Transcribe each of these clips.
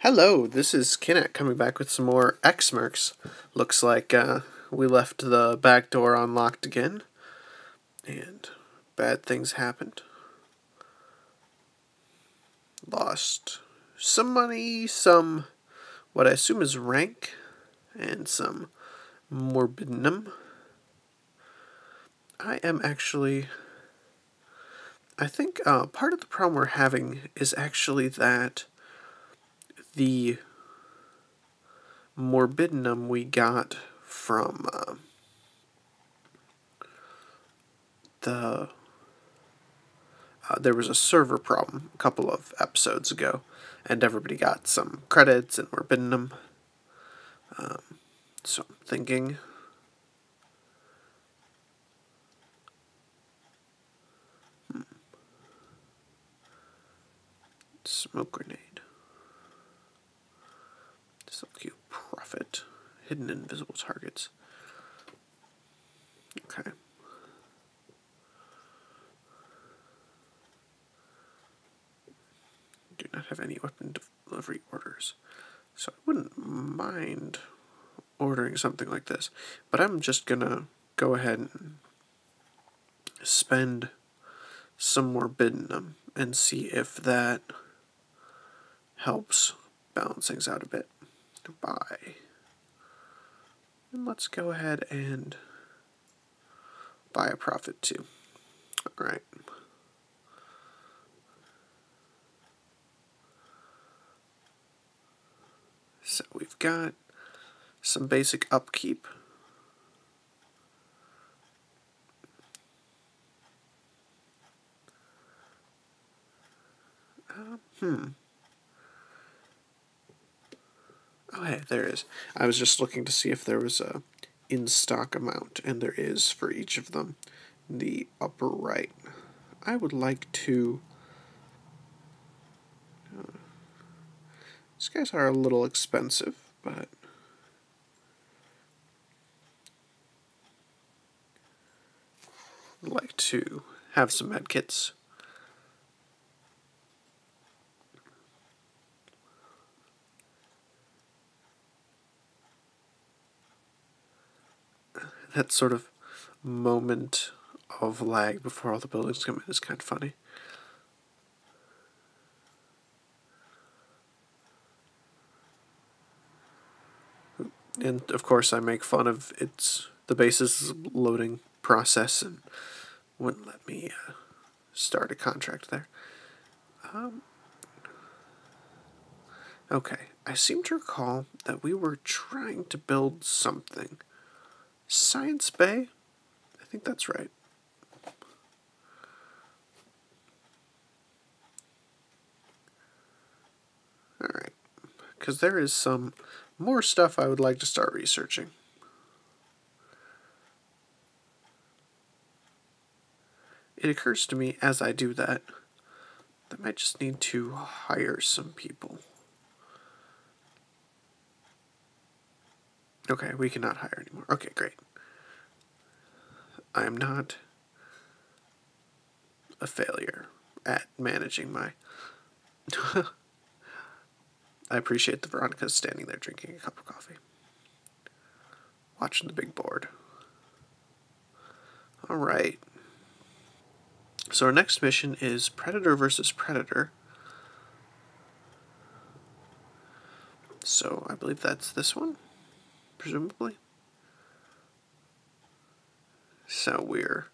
Hello, this is Kinect coming back with some more X-Mercs. Looks like we left the back door unlocked again, and bad things happened. Lost some money, some what I assume is rank, and some morbidinum. I think part of the problem we're having is actually that the morbidinum we got from there was a server problem a couple of episodes ago, and everybody got some credits and were bidding them. So I'm thinking smoke grenade. So cute. Profit. Hidden invisible targets. Okay. Do not have any weapon delivery orders. So I wouldn't mind ordering something like this. But I'm just gonna go ahead and spend some more bidding them and see if that helps balance things out a bit. Buy. And let's go ahead and buy a profit too. Alright. So we've got some basic upkeep. Oh, hey, there is. I was just looking to see if there was a in-stock amount, and there is for each of them. In the upper right. I would like to... these guys are a little expensive, but... I'd like to have some medkits. That sort of moment of lag before all the buildings come in is kind of funny. And of course I make fun of the base's loading process and wouldn't let me start a contract there. Okay, I seem to recall that we were trying to build something. Science Bay? I think that's right. Alright, because there is some more stuff I would like to start researching. It occurs to me as I do that I might just need to hire some people. Okay, we cannot hire anymore. Okay, great. I am not a failure at managing my... I appreciate the Veronica's standing there drinking a cup of coffee. Watching the big board. Alright. So our next mission is Predator versus Predator. So I believe that's this one, presumably. So we're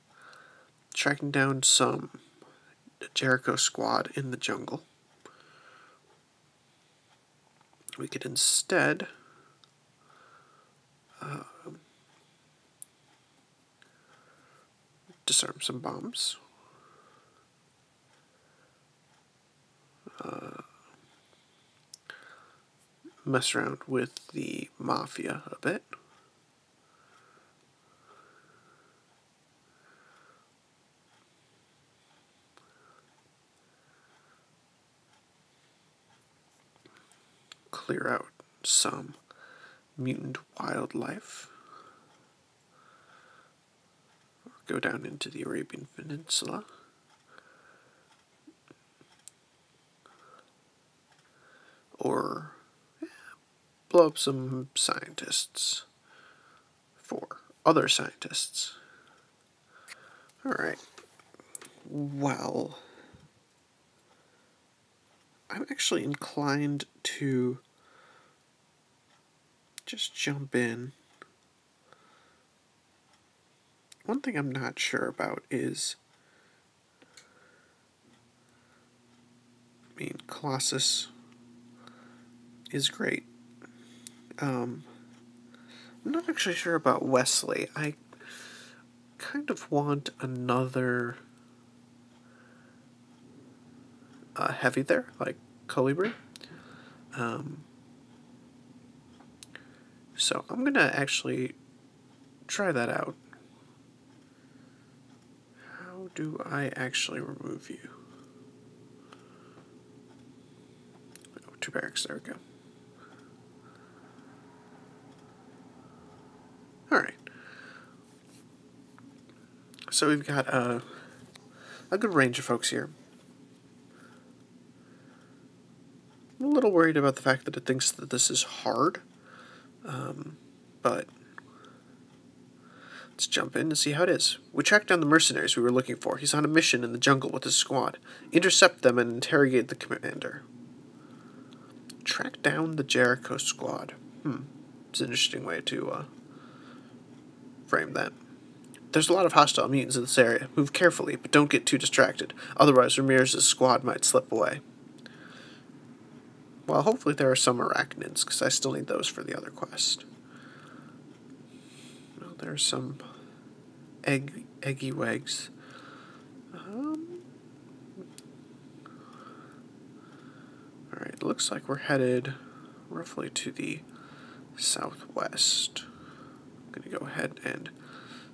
tracking down some Jericho squad in the jungle. We could instead disarm some bombs. Mess around with the mafia a bit. Clear out some mutant wildlife. Or go down into the Arabian Peninsula. Or blow up some scientists for other scientists. Alright. Well, I'm actually inclined to just jump in. One thing I'm not sure about is, I mean, Colossus is great. I'm not actually sure about Wesley. I kind of want another heavy there, like Colibri. So I'm going to actually try that out. How do I actually remove you? Oh, 2 barracks, there we go. Alright. So we've got a good range of folks here. I'm a little worried about the fact that it thinks that this is hard. But let's jump in and see how it is. We tracked down the mercenaries we were looking for. He's on a mission in the jungle with his squad. Intercept them and interrogate the commander. Track down the Jericho squad. It's an interesting way to frame that. There's a lot of hostile mutants in this area. Move carefully, but don't get too distracted. Otherwise, Ramirez's squad might slip away. Well, hopefully there are some arachnids, because I still need those for the other quest. Well, there are some eggy wags. Alright, it looks like we're headed roughly to the southwest. I'm going to go ahead and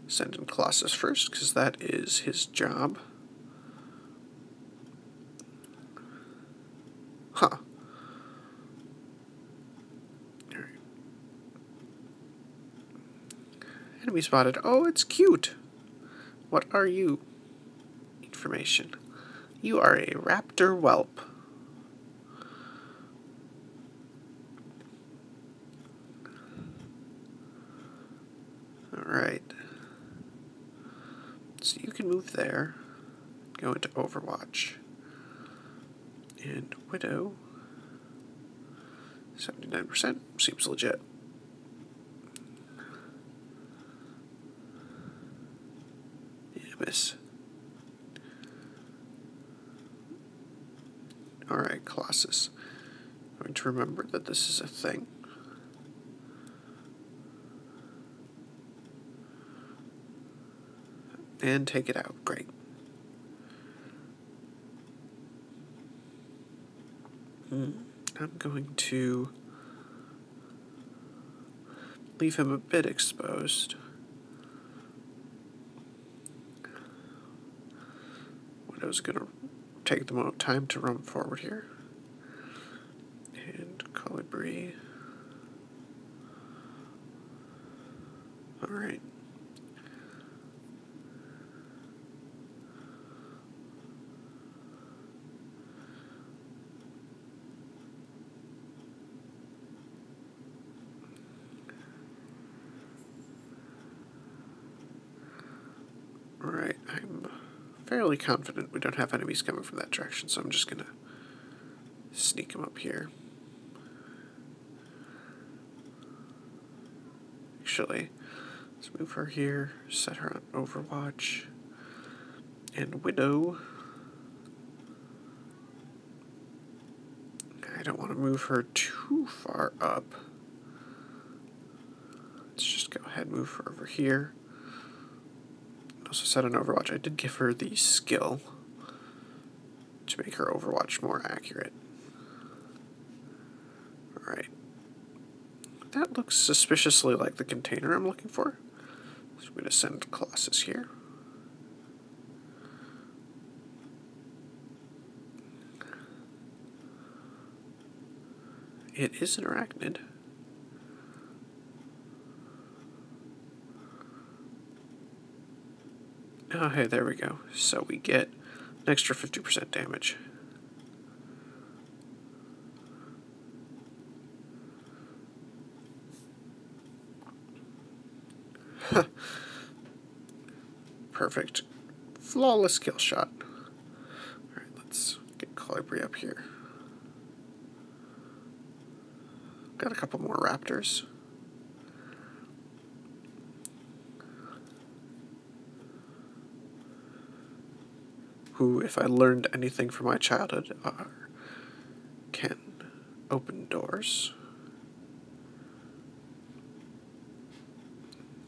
send in Colossus first, because that is his job. Huh. Alright. Enemy spotted. Oh, it's cute. What are you? Information. You are a raptor whelp. Alright. So you can move there. Go into Overwatch. And Widow. 79%. Seems legit. Yeah, miss. Alright, Colossus. I'm going to remember that this is a thing. And take it out. Great. I'm going to leave him a bit exposed. Widow's going to take the most time to run forward here. And Colibri. Alright. Alright, I'm fairly confident we don't have enemies coming from that direction, so I'm just gonna sneak them up here. Actually, let's move her here, set her on Overwatch, and Widow. I don't want to move her too far up. Let's just go ahead and move her over here. Also set on Overwatch. I did give her the skill to make her Overwatch more accurate. Alright. That looks suspiciously like the container I'm looking for. So I'm going to send Colossus here. It is an arachnid. Oh, hey, there we go. So we get an extra 50% damage. perfect. Flawless kill shot. Alright, let's get Colibri up here. Got a couple more raptors. Who, if I learned anything from my childhood, can open doors.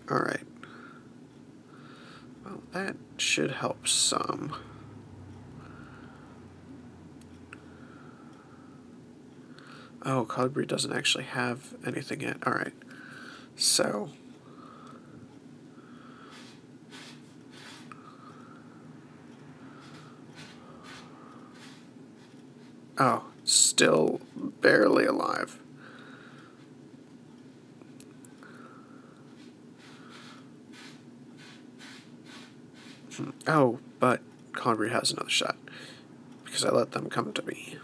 Alright. Well, that should help some. Oh, Colibri doesn't actually have anything yet. Alright. So... oh, still barely alive. Oh, but Colibri has another shot. Because I let them come to me.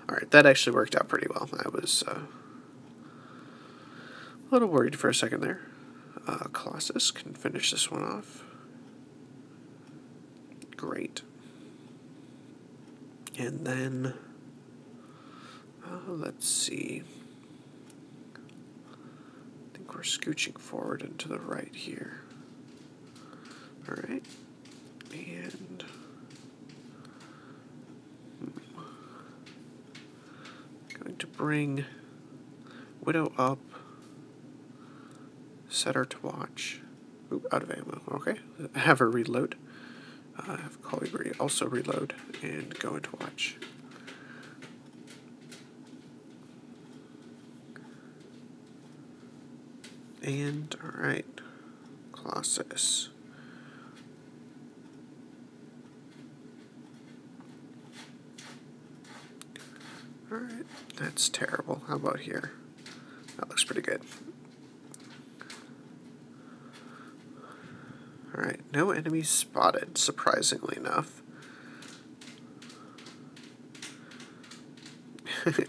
Alright, that actually worked out pretty well. I was a little worried for a second there. Colossus can finish this one off. Great. And then, let's see. I think we're scooching forward and to the right here. Alright. And... going to bring Widow up. Set her to watch. Ooh, out of ammo. Okay. Have her reload. Have Colibri also reload and go into watch. And, alright. Colossus. Alright, that's terrible. How about here? That looks pretty good. Alright, no enemies spotted, surprisingly enough.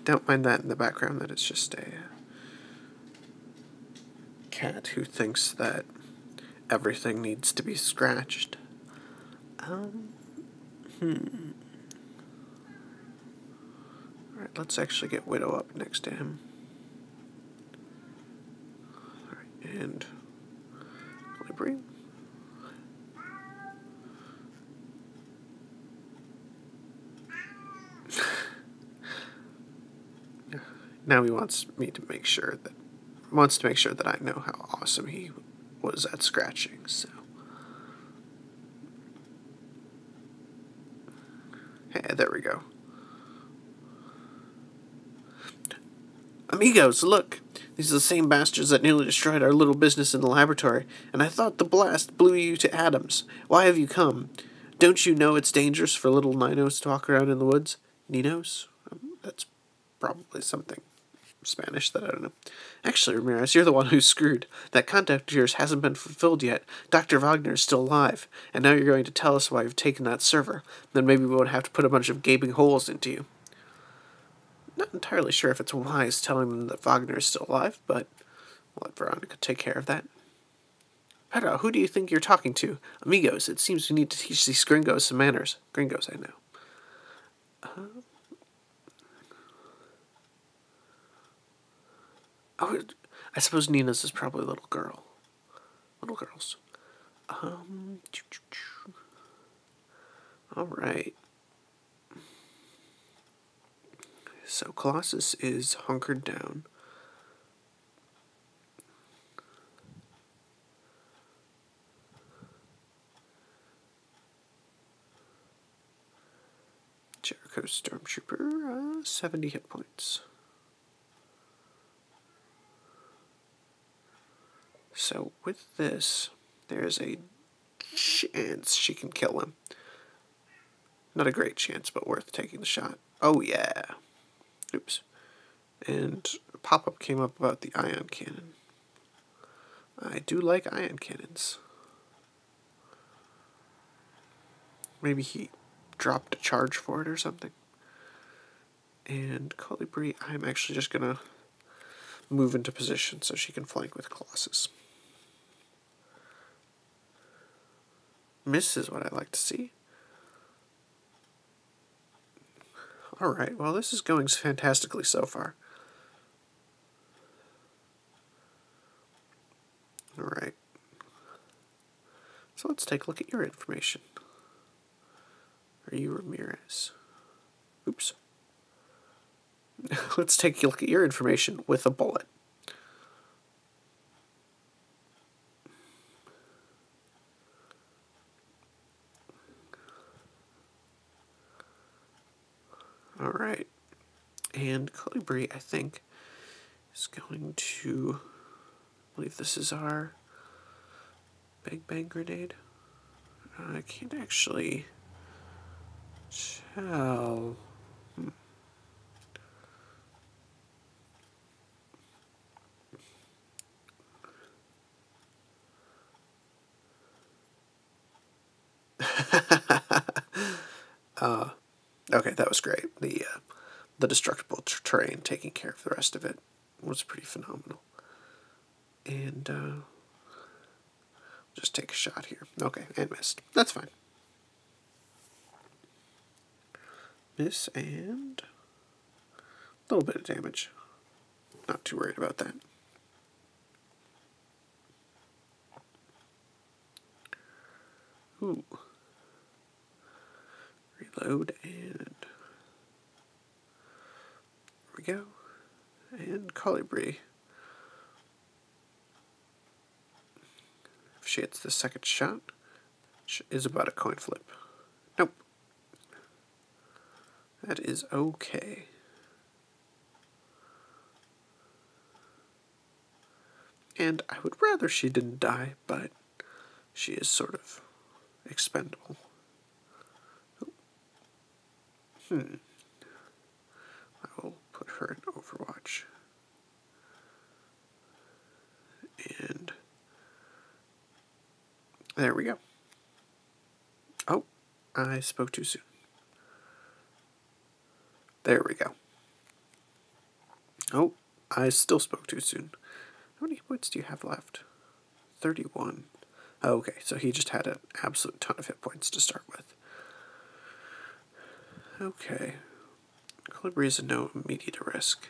Don't mind that in the background, that it's just a cat who thinks that everything needs to be scratched. Alright, let's actually get Widow up next to him. Alright, and Colibri. Now he wants to make sure that I know how awesome he was at scratching, so. Hey, there we go. Amigos, look! These are the same bastards that nearly destroyed our little business in the laboratory, and I thought the blast blew you to atoms. Why have you come? Don't you know it's dangerous for little Ninos to walk around in the woods? Ninos? That's probably something Spanish that I don't know. Actually, Ramirez, you're the one who's screwed. That contract of yours hasn't been fulfilled yet. Dr. Wagner is still alive, and now you're going to tell us why you've taken that server. Then maybe we won't have to put a bunch of gaping holes into you. Not entirely sure if it's wise telling them that Wagner is still alive, but we'll let Veronica take care of that. Pedro, who do you think you're talking to? Amigos, it seems we need to teach these gringos some manners. Gringos, I know. Oh, I suppose Nina's is probably a little girl. Little girls. Alright. So Colossus is hunkered down. Jericho Stormtrooper, 70 hit points. So with this, there's a chance she can kill him. Not a great chance, but worth taking the shot. Oh yeah. Oops. And a pop-up came up about the ion cannon. I do like ion cannons. Maybe he dropped a charge for it or something. And Colibri, I'm actually just gonna move into position so she can flank with Colossus. Miss is what I like to see. Alright, well this is going fantastically so far. Alright. So let's take a look at your information. Are you Ramirez? Oops. Let's take a look at your information with a bullet. Alright. And Colibri, I think, is going to... I believe this is our Big Bang Grenade. I can't actually tell. Okay, that was great. The destructible terrain taking care of the rest of it was pretty phenomenal. And just take a shot here. Okay, and missed. That's fine. Miss and a little bit of damage. Not too worried about that. Ooh. Reload and there we go. And Colibri. If she hits the second shot, which is about a coin flip. Nope. That is okay. And I would rather she didn't die, but she is sort of expendable. I will put her in Overwatch. And there we go. Oh, I spoke too soon. There we go. Oh, I still spoke too soon. How many points do you have left? 31. Oh, okay, so he just had an absolute ton of hit points to start with. Okay. Colibri is a no immediate risk.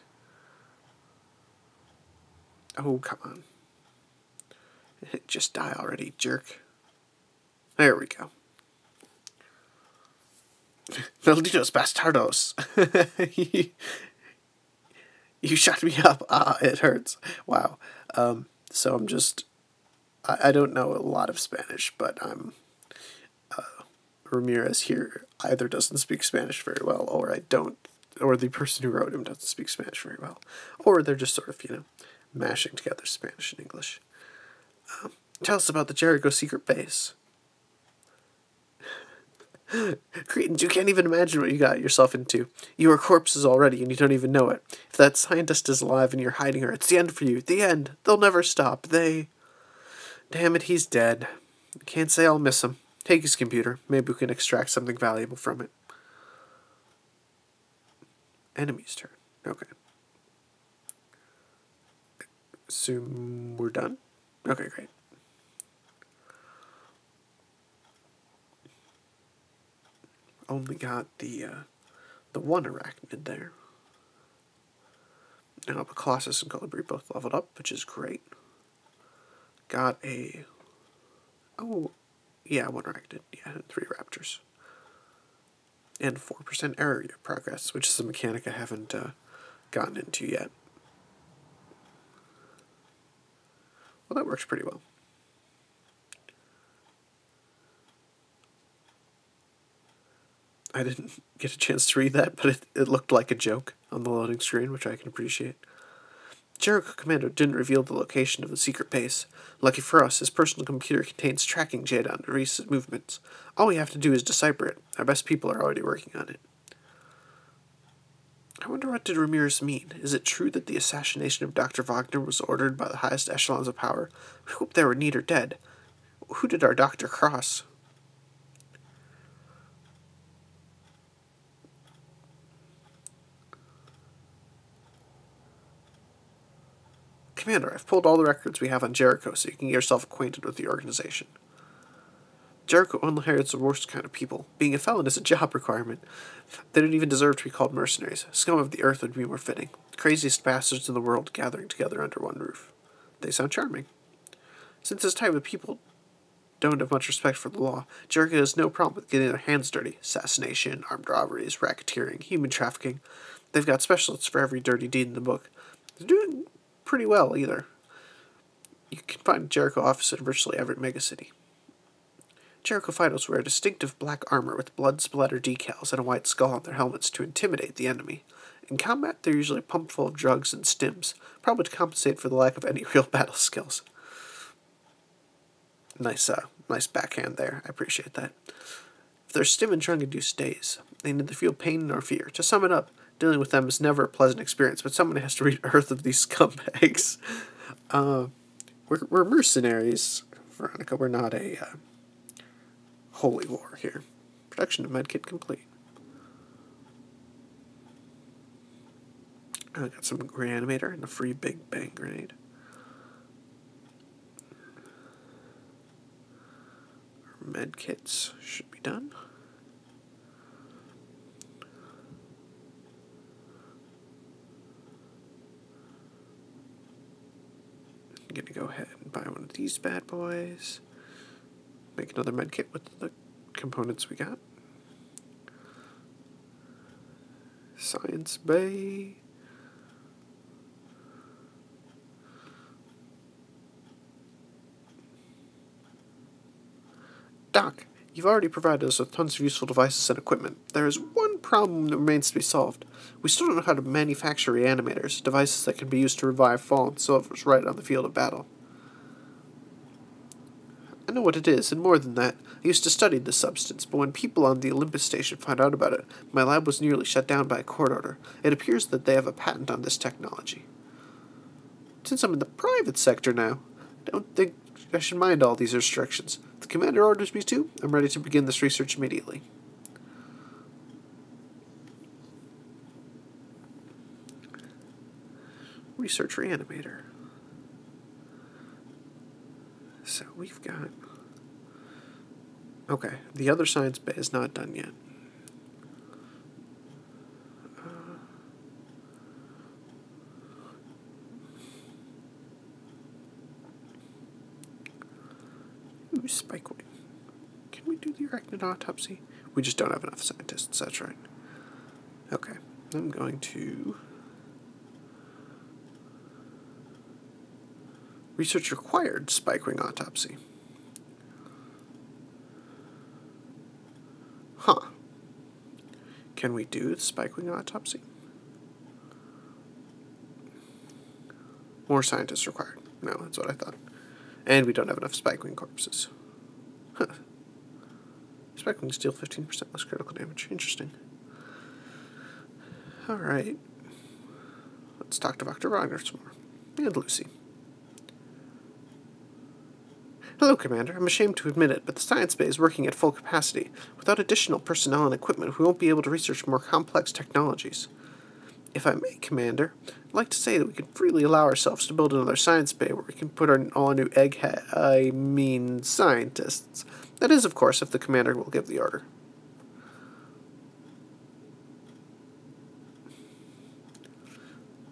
Oh, come on. Just die already, jerk. There we go. Malditos bastardos. You shot me up. Ah, it hurts. Wow. So I'm just... I don't know a lot of Spanish, but I'm... Ramirez here either doesn't speak Spanish very well, or I don't... Or the person who wrote him doesn't speak Spanish very well. Or they're just sort of, you know, mashing together Spanish and English. Tell us about the Jericho secret base. Cretans, you can't even imagine what you got yourself into. You are corpses already, and you don't even know it. If that scientist is alive and you're hiding her, it's the end for you. The end. They'll never stop. Damn it, he's dead. Can't say I'll miss him. Take his computer. Maybe we can extract something valuable from it. Enemy's turn. Okay. Assume we're done? Okay, great. Only got the one arachnid there. Now, but Colossus and Colibri both leveled up, which is great. Got a... Oh, yeah, one arachnid. Yeah, and 3 raptors. And 4% error progress, which is a mechanic I haven't gotten into yet. Well, that works pretty well. I didn't get a chance to read that, but it looked like a joke on the loading screen, which I can appreciate. Jericho Commando didn't reveal the location of the secret base. Lucky for us, his personal computer contains tracking data on recent movements. All we have to do is decipher it. Our best people are already working on it. I wonder what did Ramirez mean? Is it true that the assassination of Dr. Wagner was ordered by the highest echelons of power? We hope they were neat or dead. Who did our doctor cross? Commander, I've pulled all the records we have on Jericho so you can get yourself acquainted with the organization. Jericho only hires the worst kind of people. Being a felon is a job requirement. They don't even deserve to be called mercenaries. Scum of the earth would be more fitting. The craziest bastards in the world gathering together under one roof. They sound charming. Since this type of people don't have much respect for the law, Jericho has no problem with getting their hands dirty. Assassination, armed robberies, racketeering, human trafficking. They've got specialists for every dirty deed in the book. They're doing pretty well, either. You can find a Jericho office in virtually every megacity. Jericho fighters wear distinctive black armor with blood-splatter decals and a white skull on their helmets to intimidate the enemy. In combat, they're usually pumped full of drugs and stims, probably to compensate for the lack of any real battle skills. Nice backhand there. I appreciate that. If they're stim and drug-induced days, they neither feel pain nor fear. To sum it up, dealing with them is never a pleasant experience, but someone has to read Earth of these scumbags. We're mercenaries, Veronica. We're not a holy war here. Production of medkit complete. I got some reanimator and a free big bang grenade. Our medkits should be done. I'm gonna go ahead and buy one of these bad boys. Make another medkit with the components we got. Science Bay. Doc, you've already provided us with tons of useful devices and equipment. There is one problem that remains to be solved. We still don't know how to manufacture reanimators, devices that can be used to revive fallen soldiers right on the field of battle. I know what it is, and more than that, I used to study this substance, but when people on the Olympus station found out about it, my lab was nearly shut down by a court order. It appears that they have a patent on this technology. Since I'm in the private sector now, I don't think I should mind all these restrictions. If the commander orders me to, I'm ready to begin this research immediately. Research reanimator. So we've got... Okay, the other science bay is not done yet. Ooh, spike wing. Can we do the arachnid autopsy? We just don't have enough scientists, that's right. Okay, I'm going to... Research required spike wing autopsy. Huh. Can we do the spike wing autopsy? More scientists required. No, that's what I thought. And we don't have enough spike wing corpses. Huh. Spike wings deal 15% less critical damage. Interesting. Alright. Let's talk to Dr. Wagner some more. And Lucy. Hello, Commander. I'm ashamed to admit it, but the science bay is working at full capacity. Without additional personnel and equipment, we won't be able to research more complex technologies. If I may, Commander, I'd like to say that we can freely allow ourselves to build another science bay where we can put all new scientists. That is, of course, if the Commander will give the order.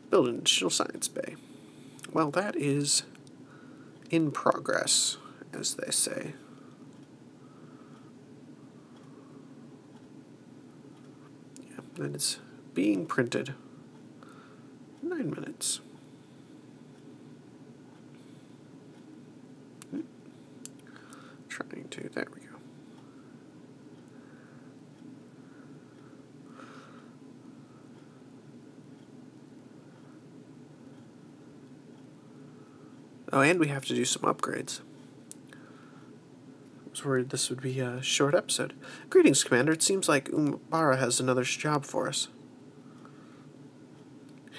Build an additional science bay. Well, that is in progress, as they say. Yeah, that is being printed. 9 minutes. Trying to, there we go. Oh, and we have to do some upgrades. I was worried this would be a short episode. Greetings, Commander. It seems like Umbara has another job for us.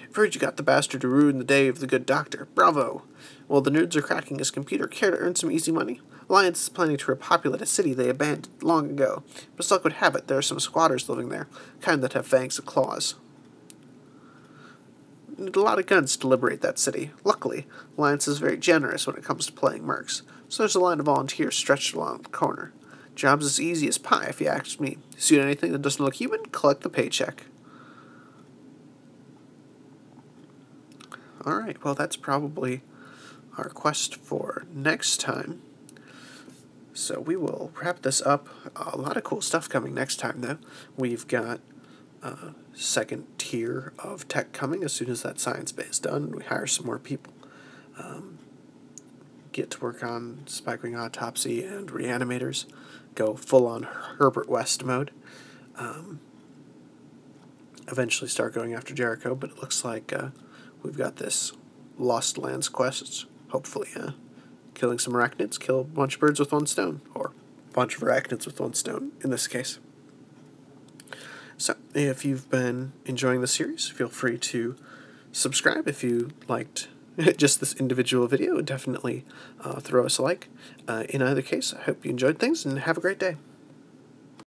I've heard you got the bastard to ruin the day of the good doctor. Bravo! While the nerds are cracking his computer, care to earn some easy money? Alliance is planning to repopulate a city they abandoned long ago. But as luck would have it, there are some squatters living there, kind that have fangs and claws. We need a lot of guns to liberate that city. Luckily, Alliance is very generous when it comes to playing mercs, so there's a line of volunteers stretched along the corner. Job's as easy as pie, if you ask me. See anything that doesn't look human? Collect the paycheck. Alright, well that's probably our quest for next time. So we will wrap this up. A lot of cool stuff coming next time, though. We've got a second tier of tech coming as soon as that science bay is done. We hire some more people. Get to work on Spike Wing Autopsy and Reanimators. Go full-on Herbert West mode. Eventually start going after Jericho, but it looks like we've got this Lost Lands quest. Hopefully, killing some arachnids, kill a bunch of birds with one stone, or a bunch of arachnids with one stone in this case. So, if you've been enjoying the series, feel free to subscribe. If you liked just this individual video, definitely throw us a like. In either case, I hope you enjoyed things, and have a great day.